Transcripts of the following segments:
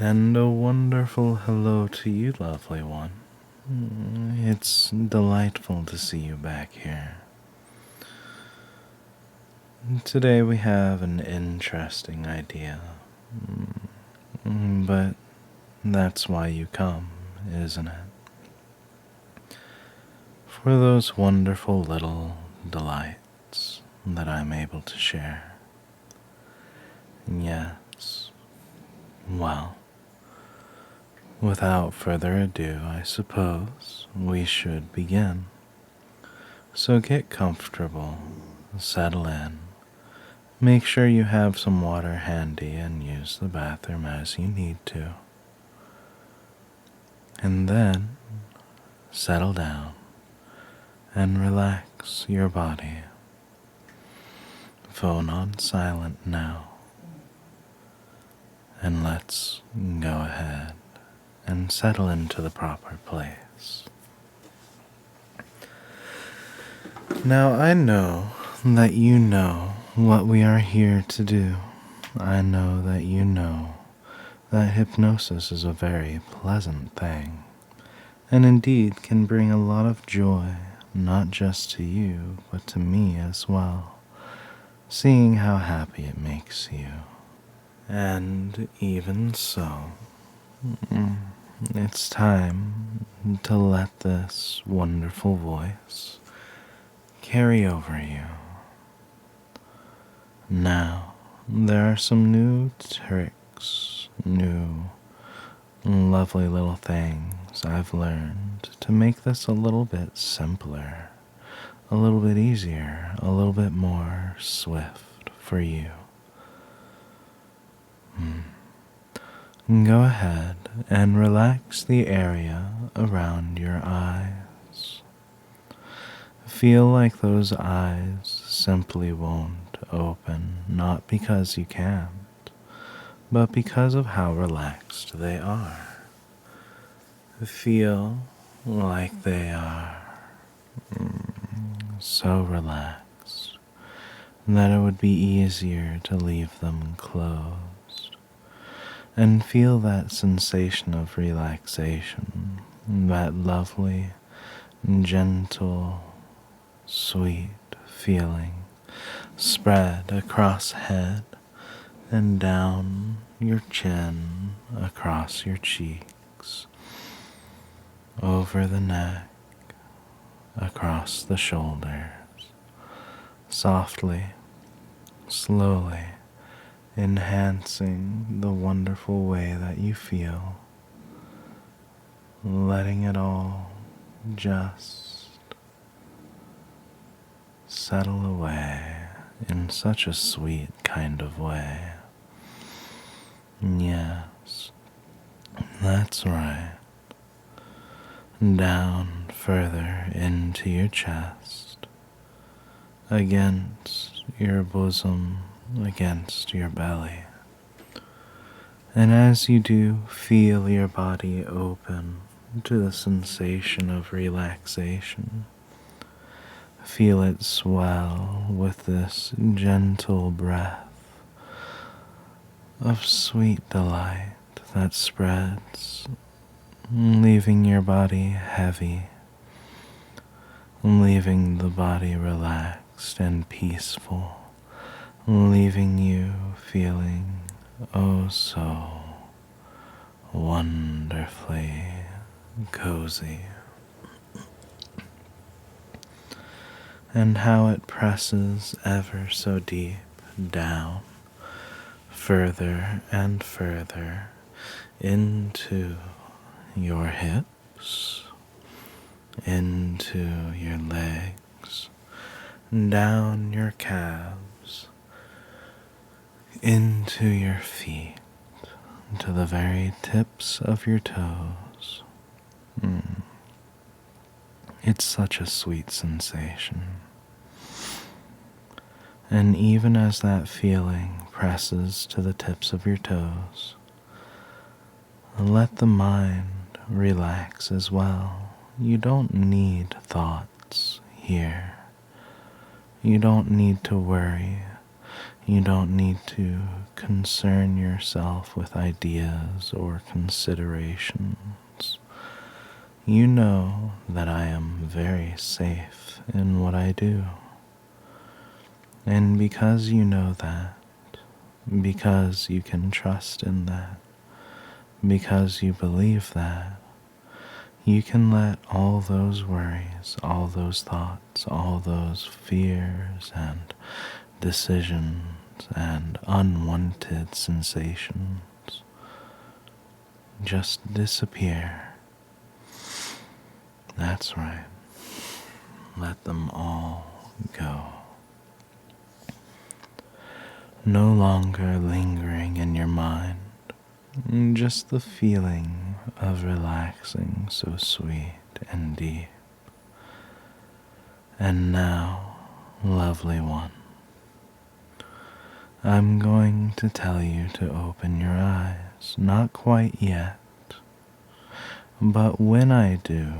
And a wonderful hello to you, lovely one. It's delightful to see you back here. Today we have an interesting idea, but that's why you come, isn't it? For those wonderful little delights that I'm able to share. Yes, well, without further ado, I suppose we should begin. So get comfortable, settle in, make sure you have some water handy and use the bathroom as you need to. And then settle down and relax your body. Phone on silent now. And let's go ahead and settle into the proper place. Now I know that you know what we are here to do. I know that you know that hypnosis is a very pleasant thing, and indeed can bring a lot of joy, not just to you, but to me as well, seeing how happy it makes you. And even so, it's time to let this wonderful voice carry over you. Now, there are some new tricks, new lovely little things I've learned to make this a little bit simpler, a little bit easier, a little bit more swift for you. Go ahead and relax the area around your eyes. Feel like those eyes simply won't open, not because you can't, but because of how relaxed they are. Feel like they are so relaxed that it would be easier to leave them closed. And feel that sensation of relaxation, that lovely, gentle, sweet feeling spread across head and down your chin, across your cheeks, over the neck, across the shoulders, softly, slowly, enhancing the wonderful way that you feel, letting it all just settle away in such a sweet kind of way. Yes, that's right. Down further into your chest, against your bosom, against your belly. And as you do, feel your body open to the sensation of relaxation. Feel it swell with this gentle breath of sweet delight that spreads, leaving your body heavy, leaving the body relaxed and peaceful, leaving you feeling oh so wonderfully cozy. And how it presses ever so deep down, further and further into your hips, into your legs, down your calves, into your feet, to the very tips of your toes. It's such a sweet sensation. And even as that feeling presses to the tips of your toes, let the mind relax as well. You don't need thoughts here. You don't need to worry. You don't need to concern yourself with ideas or considerations. You know that I am very safe in what I do. And because you know that, because you can trust in that, because you believe that, you can let all those worries, all those thoughts, all those fears and decisions and unwanted sensations just disappear. That's right. Let them all go. No longer lingering in your mind, just the feeling of relaxing so sweet and deep. And now, lovely one, I'm going to tell you to open your eyes, not quite yet, but when I do,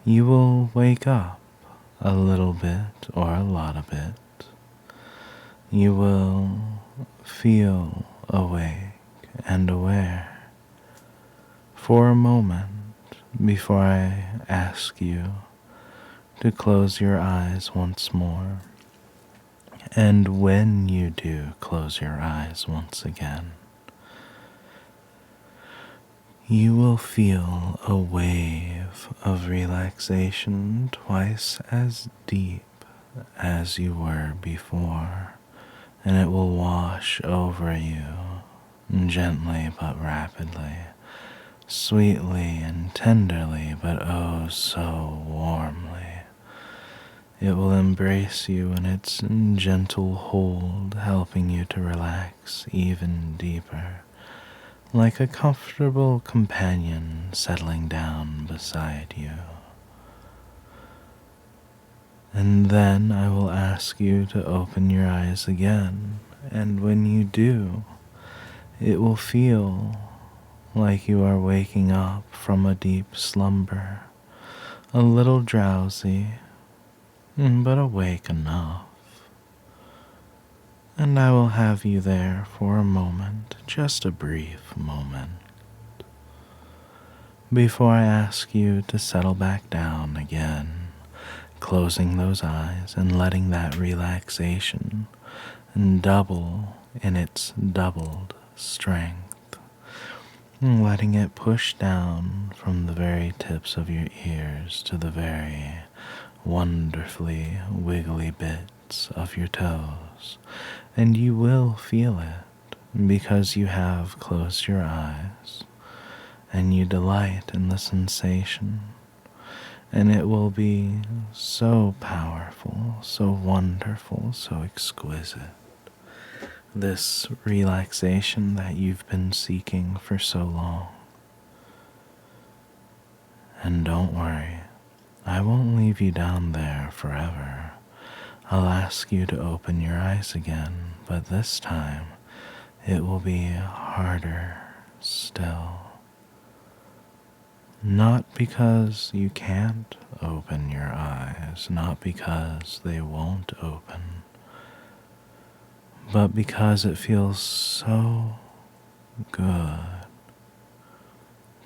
you will wake up a little bit or a lot of it. You will feel awake and aware for a moment before I ask you to close your eyes once more. And when you do close your eyes once again, you will feel a wave of relaxation twice as deep as you were before, and it will wash over you gently but rapidly, sweetly and tenderly but oh so warmly. It will embrace you in its gentle hold, helping you to relax even deeper, like a comfortable companion settling down beside you. And then I will ask you to open your eyes again, and when you do, it will feel like you are waking up from a deep slumber, a little drowsy, but awake enough. And I will have you there for a moment, just a brief moment, before I ask you to settle back down again, closing those eyes and letting that relaxation double in its doubled strength, letting it push down from the very tips of your ears to the very wonderfully wiggly bits of your toes. And you will feel it because you have closed your eyes and you delight in the sensation. And it will be so powerful, so wonderful, so exquisite. This relaxation that you've been seeking for so long. And don't worry, I won't leave you down there forever. I'll ask you to open your eyes again, but this time it will be harder still. Not because you can't open your eyes, not because they won't open, but because it feels so good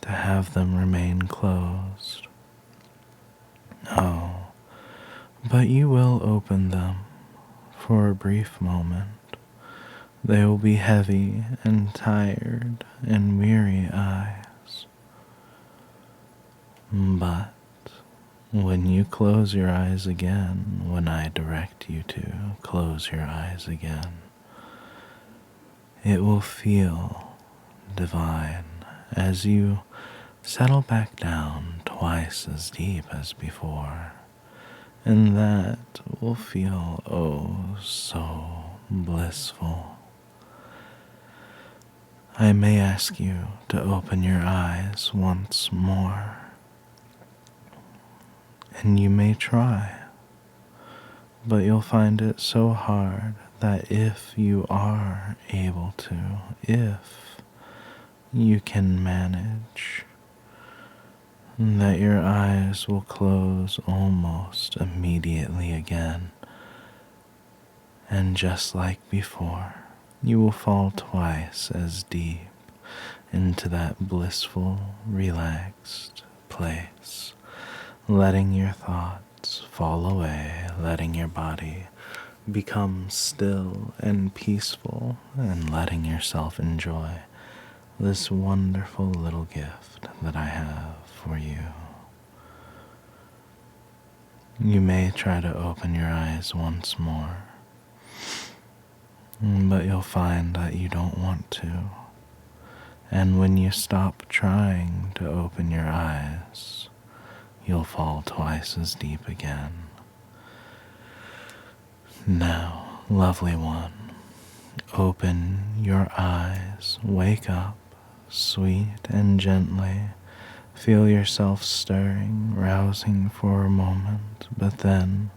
to have them remain closed. Oh, but you will open them for a brief moment. They will be heavy and tired and weary eyes. But when you close your eyes again, when I direct you to close your eyes again, it will feel divine as you settle back down twice as deep as before. And that will feel oh so blissful. I may ask you to open your eyes once more, and you may try, but you'll find it so hard that if you are able to, if you can manage, that your eyes will close almost immediately again, And just like before, you will fall twice as deep into that blissful, relaxed place, letting your thoughts fall away, letting your body become still and peaceful, and letting yourself enjoy this wonderful little gift that I have for you. You may try to open your eyes once more, but you'll find that you don't want to. And when you stop trying to open your eyes, you'll fall twice as deep again. Now, lovely one, open your eyes, wake up, sweet and gently. Feel yourself stirring, rousing for a moment, but then,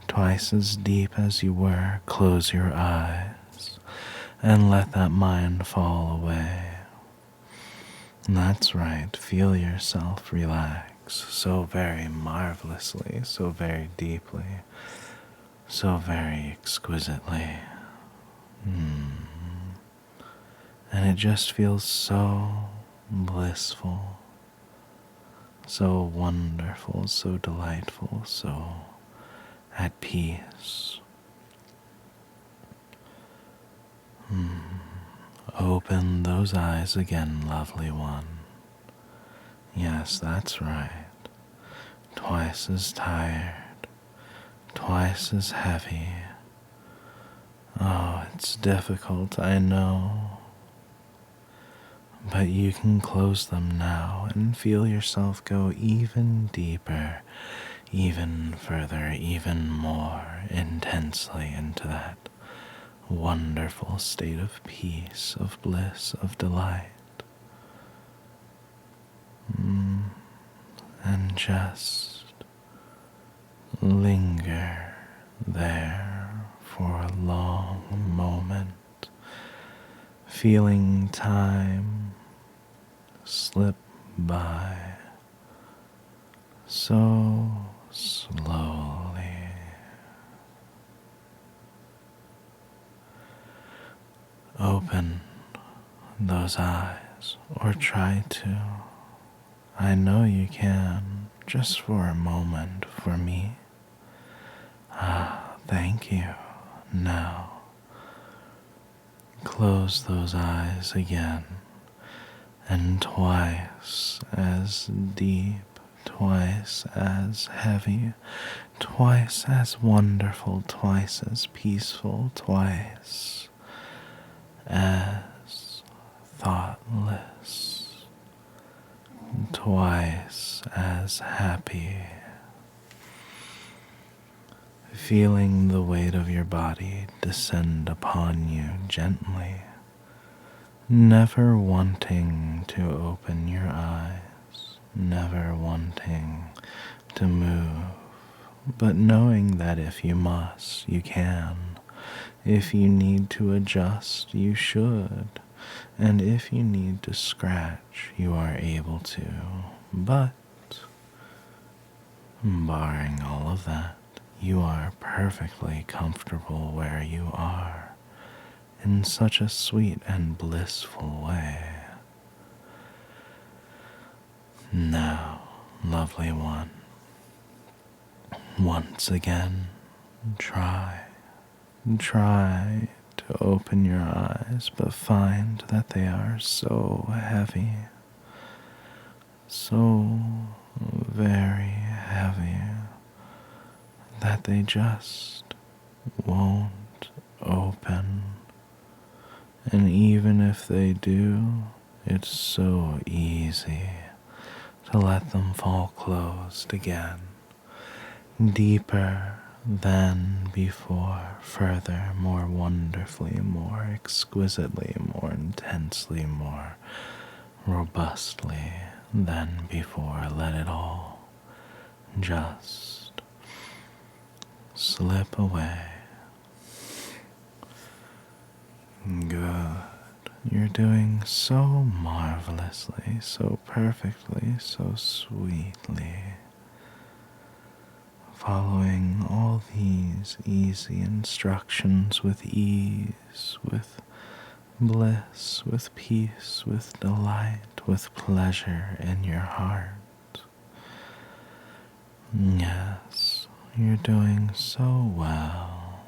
twice as deep as you were, close your eyes and let that mind fall away. That's right, feel yourself relax so very marvelously, so very deeply, so very exquisitely. And it just feels so blissful, so wonderful, so delightful, so at peace. Open those eyes again, lovely one. Yes, that's right. Twice as tired, twice as heavy. Oh, it's difficult, I know. But you can close them now and feel yourself go even deeper, even further, even more intensely into that wonderful state of peace, of bliss, of delight. And just linger there for a long moment, feeling time slip by so slowly. Open those eyes, or try to. I know you can, just for a moment for me. Thank you. Now, close those eyes again, and twice as deep, twice as heavy, twice as wonderful, twice as peaceful, twice as thoughtless, twice as happy. Feeling the weight of your body descend upon you gently, never wanting to open your eyes, never wanting to move, but knowing that if you must, you can. If you need to adjust, you should. And if you need to scratch, you are able to. But, barring all of that, you are perfectly comfortable where you are, in such a sweet and blissful way. Now, lovely one, once again, try to open your eyes, but find that they are so heavy, so very heavy, that they just won't open. And even if they do, it's so easy to let them fall closed again, deeper than before, further, more wonderfully, more exquisitely, more intensely, more robustly than before. Let it all just slip away. Good. You're doing so marvelously, so perfectly, so sweetly. following all these easy instructions with ease, with bliss, with peace, with delight, with pleasure in your heart. Yes, you're doing so well.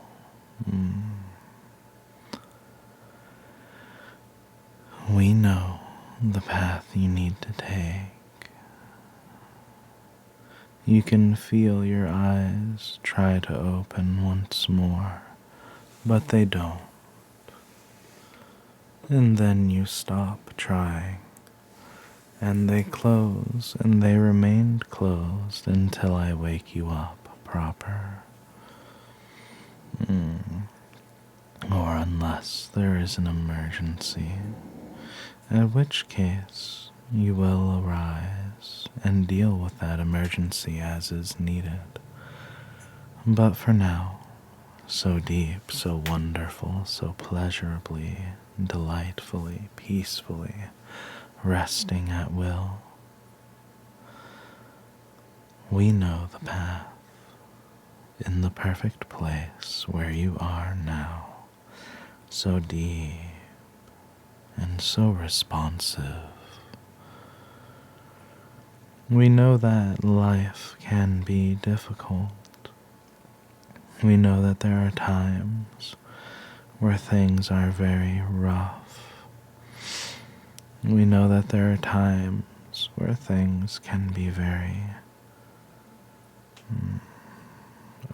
We know the path you need to take. You can feel your eyes try to open once more, but they don't. And then you stop trying, and they close, and they remained closed until I wake you up proper. Or unless there is an emergency, in which case you will arise and deal with that emergency as is needed. But for now, so deep, so wonderful, so pleasurably, delightfully, peacefully, resting at will, we know the path in the perfect place where you are now, so deep and so responsive. We know that life can be difficult. We know that there are times where things are very rough. We know that there are times where things can be very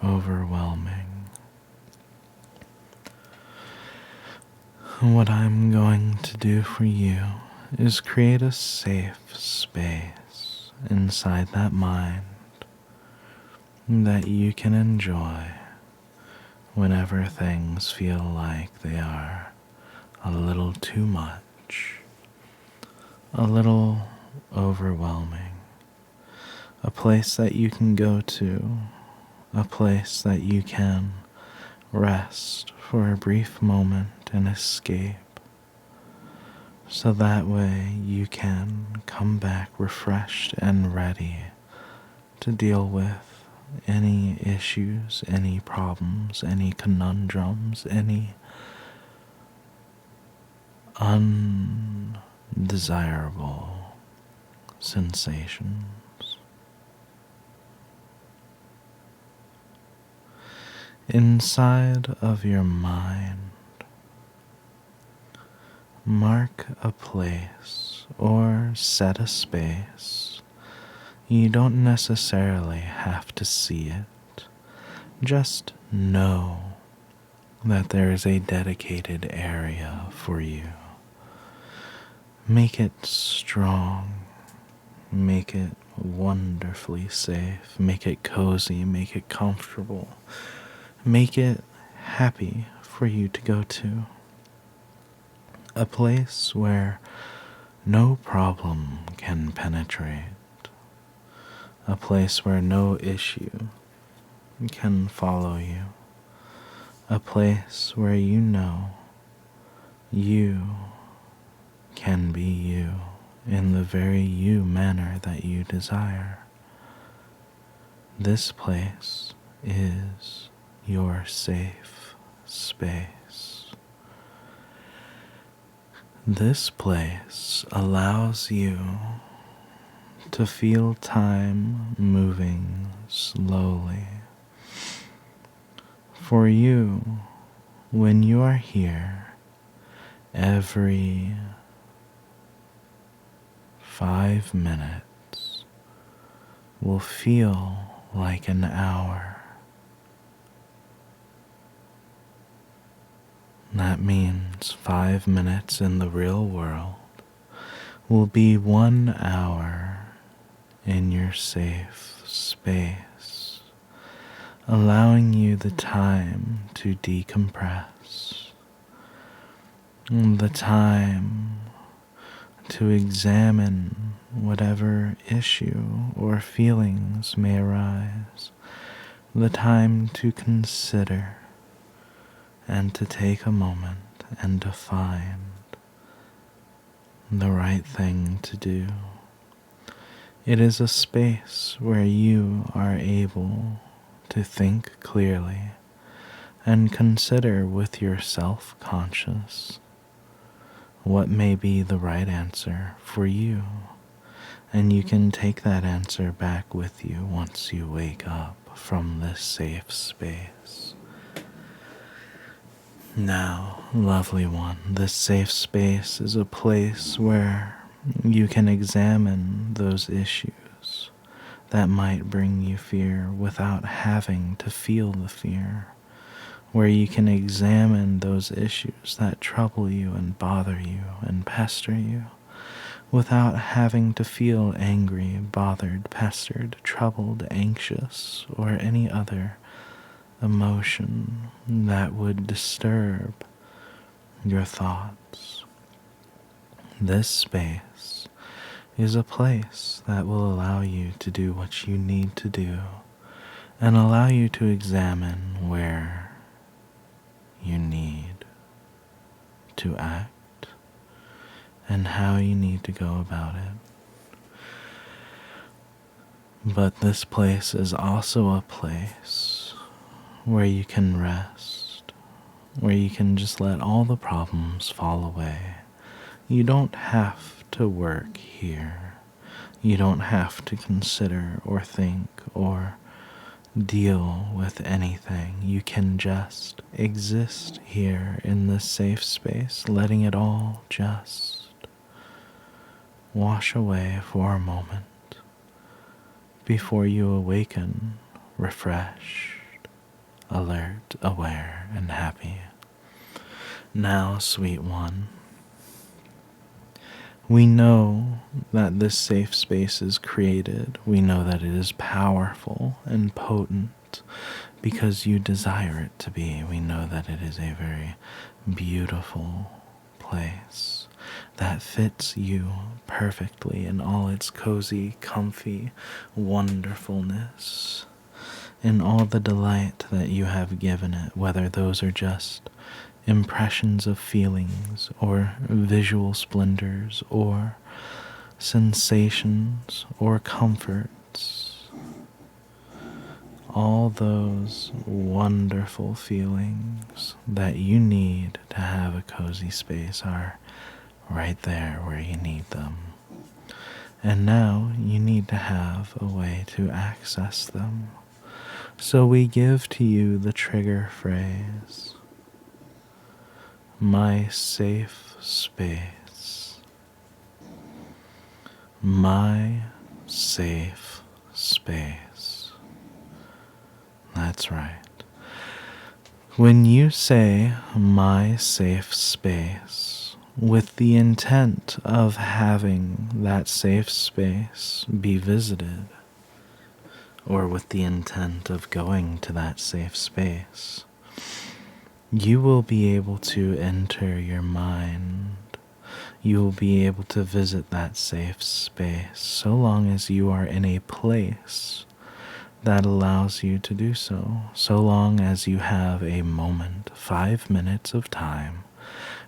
overwhelming. What I'm going to do for you is create a safe space inside that mind that you can enjoy whenever things feel like they are a little too much, a little overwhelming. A place that you can go to, a place that you can rest for a brief moment and escape, so that way you can come back refreshed and ready to deal with any issues, any problems, any conundrums, any undesirable sensations. Inside of your mind, mark a place or set a space. You don't necessarily have to see it. Just know that there is a dedicated area for you. Make it strong. Make it wonderfully safe. Make it cozy. Make it comfortable. Make it happy for you to go to. A place where no problem can penetrate. A place where no issue can follow you. A place where you know you can be you in the very you manner that you desire. This place is your safe space. This place allows you to feel time moving slowly. For you, when you are here, every 5 minutes will feel like an hour. That means 5 minutes in the real world will be 1 hour in your safe space, allowing you the time to decompress, the time to examine whatever issue or feelings may arise, the time to consider and to take a moment and to find the right thing to do. It is a space where you are able to think clearly and consider with your self-conscious what may be the right answer for you. And you can take that answer back with you once you wake up from this safe space. Now, lovely one, this safe space is a place where you can examine those issues that might bring you fear without having to feel the fear, where you can examine those issues that trouble you and bother you and pester you without having to feel angry, bothered, pestered, troubled, anxious, or any other emotion that would disturb your thoughts. This space is a place that will allow you to do what you need to do and allow you to examine where you need to act and how you need to go about it. But this place is also a place where you can rest, where you can just let all the problems fall away. You don't have to work here. You don't have to consider or think or deal with anything. You can just exist here in this safe space, letting it all just wash away for a moment before you awaken refreshed, alert, aware, and happy. Now, sweet one, we know that this safe space is created. We know that it is powerful and potent because you desire it to be. We know that it is a very beautiful place that fits you perfectly in all its cozy, comfy wonderfulness, in all the delight that you have given it, whether those are just impressions of feelings or visual splendors or sensations or comforts. All those wonderful feelings that you need to have a cozy space are right there where you need them. And now you need to have a way to access them. So we give to you the trigger phrase, my safe space. My safe space. That's right. When you say my safe space with the intent of having that safe space be visited, or with the intent of going to that safe space, you will be able to enter your mind. You will be able to visit that safe space so long as you are in a place that allows you to do so. So long as you have a moment, 5 minutes of time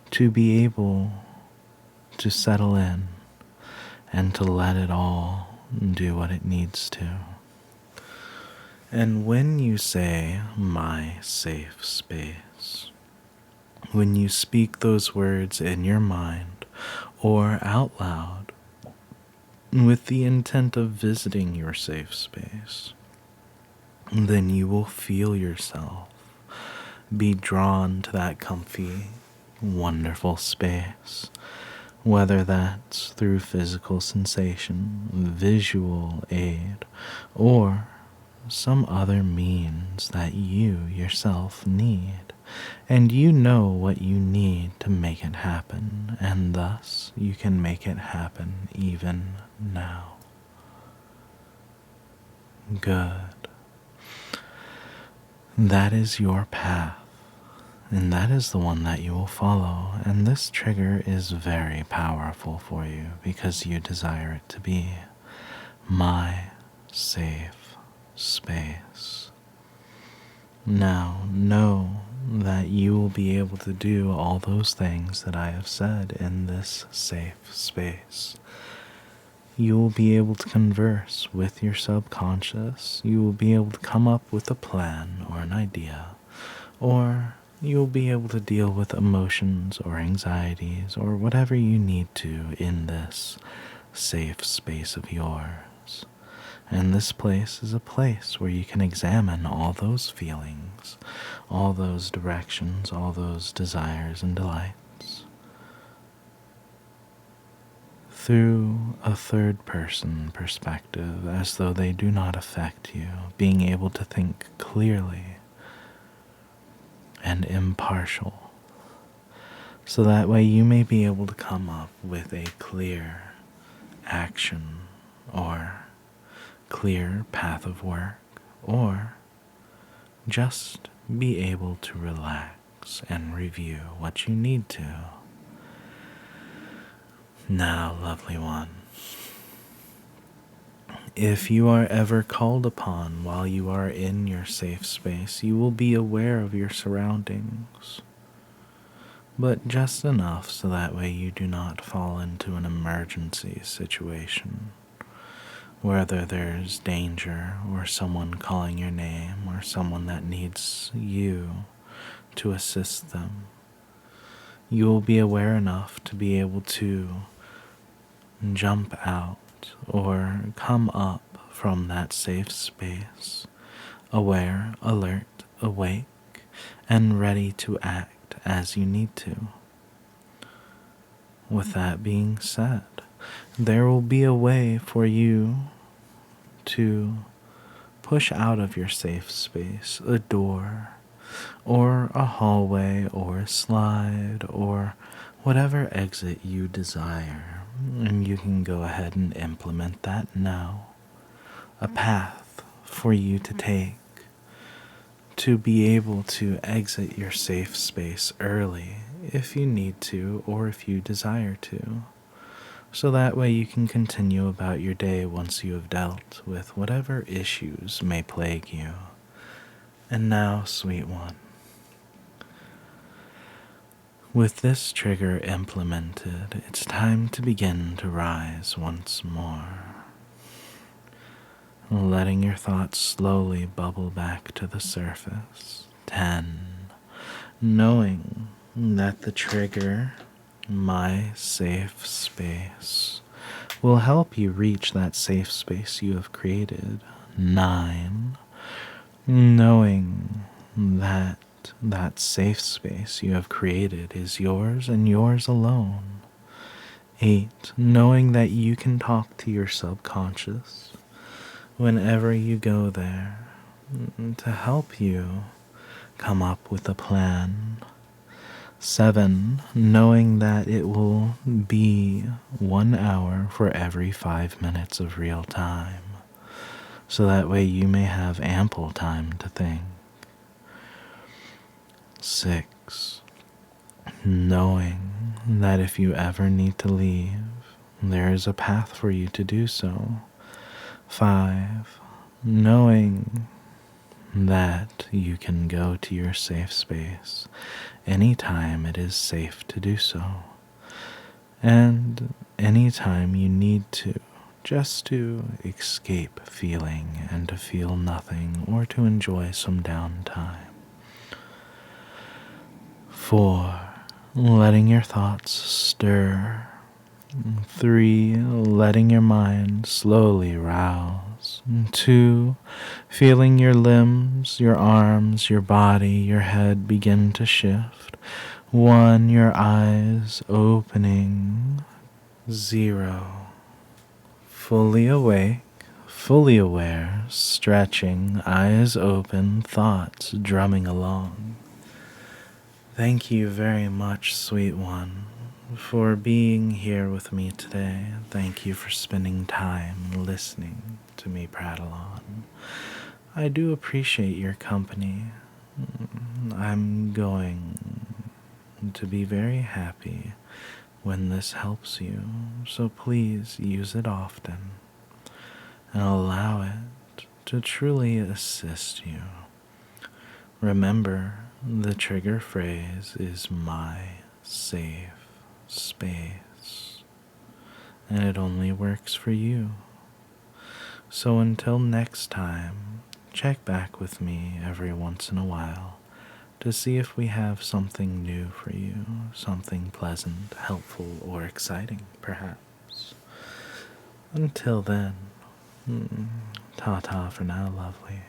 to be able to settle in and to let it all do what it needs to. And when you say, my safe space, when you speak those words in your mind or out loud with the intent of visiting your safe space, then you will feel yourself be drawn to that comfy, wonderful space, whether that's through physical sensation, visual aid, or some other means that you yourself need, and you know what you need to make it happen, and thus you can make it happen even now. Good. That is your path, and that is the one that you will follow, and this trigger is very powerful for you because you desire it to be my safe space. Now know that you will be able to do all those things that I have said in this safe space. You will be able to converse with your subconscious. You will be able to come up with a plan or an idea, or you'll be able to deal with emotions or anxieties or whatever you need to in this safe space of yours. And this place is a place where you can examine all those feelings, all those directions, all those desires and delights through a third person perspective, as though they do not affect you, being able to think clearly and impartial, so that way you may be able to come up with a clear action or clear path of work, or just be able to relax and review what you need to. Now, lovely one, if you are ever called upon while you are in your safe space, you will be aware of your surroundings, but just enough so that way you do not fall into an emergency situation, whether there's danger or someone calling your name or someone that needs you to assist them. You will be aware enough to be able to jump out or come up from that safe space, aware, alert, awake, and ready to act as you need to. With that being said, there will be a way for you to push out of your safe space, a door, or a hallway, or a slide, or whatever exit you desire. And you can go ahead and implement that now. A path for you to take to be able to exit your safe space early if you need to or if you desire to. So that way you can continue about your day once you have dealt with whatever issues may plague you. And now, sweet one, with this trigger implemented, it's time to begin to rise once more, letting your thoughts slowly bubble back to the surface. 10. Knowing that the trigger, my safe space, will help you reach that safe space you have created. 9. Knowing that that safe space you have created is yours and yours alone. 8. Knowing that you can talk to your subconscious whenever you go there to help you come up with a plan. 7. Knowing that it will be 1 hour for every 5 minutes of real time, so that way you may have ample time to think. 6. Knowing that if you ever need to leave, there is a path for you to do so. 5. Knowing that you can go to your safe space anytime it is safe to do so, and anytime you need to, just to escape feeling and to feel nothing or to enjoy some downtime. 4. Letting your thoughts stir. 3. Letting your mind slowly rouse. 2. Feeling your limbs, your arms, your body, your head begin to shift. 1. Your eyes opening. 0. Fully awake, fully aware, stretching, eyes open, thoughts drumming along. Thank you very much, sweet one, for being here with me today. Thank you for spending time listening to me prattle on. I do appreciate your company. I'm going to be very happy when this helps you, so please use it often and allow it to truly assist you. Remember, the trigger phrase is my safe space. and it only works for you. So until next time, check back with me every once in a while to see if we have something new for you, something pleasant, helpful, or exciting, perhaps. Until then, ta-ta for now, lovely.